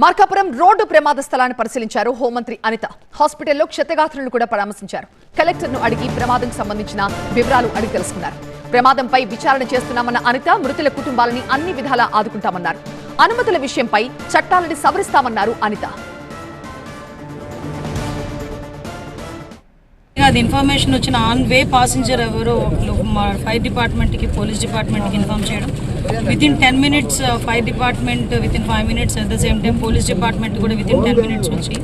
Markapuram road ప్రమాద స్థలాన్ని పరిశీలించారు హోంమంత్రి అనిత. హాస్పిటల్లో క్షతగాత్రులను కూడా పరామర్శించారు. కలెక్టర్ను అడిగి ప్రమాదం సంబంధించిన వివరాలు అడిగి తెలుసుకున్నారు. ప్రమాదంపై విచారణ చేస్తున్నామన్న అనిత మృతుల కుటుంబాలని అన్ని విధాలా ఆదుకుంటామన్నారు. అనుమతుల విషయంపై చట్టాలని సవరిస్తామన్నారు అనిత. అది ఇన్ఫర్మేషన్ వచ్చిన ఆన్ వే పాసెంజర్ ఎవరో ఫైర్ డిపార్ట్మెంట్కి పోలీస్ డిపార్ట్మెంట్కి ఇన్ఫార్మ్ చేయడం, within 10 minutes fire department, within 5 minutes at the same time police department కూడా వితిన్ 10 minutes వచ్చి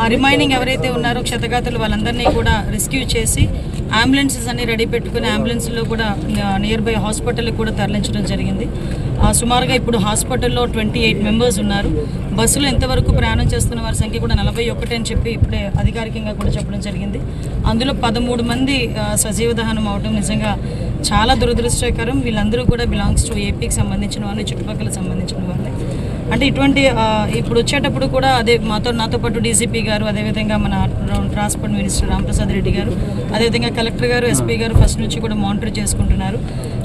ఆ రిమైనింగ్ ఎవరైతే ఉన్నారో క్షతగాతులు వాళ్ళందరినీ కూడా రెస్క్యూ చేసి అంబులెన్సెస్ అన్ని రెడీ పెట్టుకుని అంబులెన్స్లో కూడా నియర్ బై హాస్పిటల్కి కూడా తరలించడం జరిగింది. సుమారుగా ఇప్పుడు హాస్పిటల్లో 28 members ఉన్నారు. బస్సులో ఎంతవరకు ప్రయాణం చేస్తున్న వారి సంఖ్య కూడా 41 అని చెప్పి ఇప్పుడే అధికారికంగా కూడా చెప్పడం జరిగింది. అందులో 13 మంది సజీవ దహనం అవడం నిజంగా చాలా దురదృష్టకరం. వీళ్ళందరూ కూడా బిలాంగ్స్ టు ఏపీకి సంబంధించిన వాళ్ళు, చుట్టుపక్కల సంబంధించిన వాళ్ళే. అంటే ఇటువంటి ఇప్పుడు వచ్చేటప్పుడు కూడా అదే నాతో పాటు డీసీపీ గారు, అదేవిధంగా మన ట్రాన్స్పోర్ట్ మినిస్టర్ రాంప్రసాద్ రెడ్డి గారు, అదేవిధంగా కలెక్టర్ గారు, ఎస్పీ గారు ఫస్ట్ నుంచి కూడా మానిటర్ చేసుకుంటున్నారు.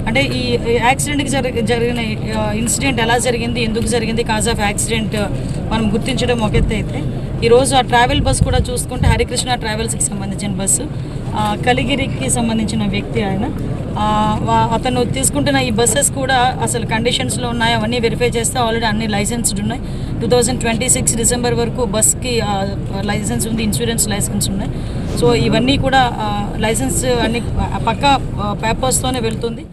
అంటే ఈ యాక్సిడెంట్కి జరిగిన ఇన్సిడెంట్ ఎలా జరిగింది, ఎందుకు జరిగింది, కాజ్ ఆఫ్ యాక్సిడెంట్ మనం గుర్తించడం ఒక ఎత్తు అయితే, ఈరోజు ఆ ట్రావెల్ బస్ కూడా చూసుకుంటే హరికృష్ణ ట్రావెల్స్కి సంబంధించిన బస్సు, కలిగిరికి సంబంధించిన వ్యక్తి ఆయన. అతను తీసుకుంటున్న ఈ బస్సెస్ కూడా అసలు కండిషన్స్లో ఉన్నాయి, అవన్నీ వెరిఫై చేస్తే ఆల్రెడీ అన్ని లైసెన్స్డ్ ఉన్నాయి. 2026 December వరకు బస్కి లైసెన్స్ ఉంది, ఇన్సూరెన్స్ లైసెన్స్ ఉన్నాయి. సో ఇవన్నీ కూడా లైసెన్స్ అన్ని పక్కా పేపర్స్తోనే వెళ్తుంది.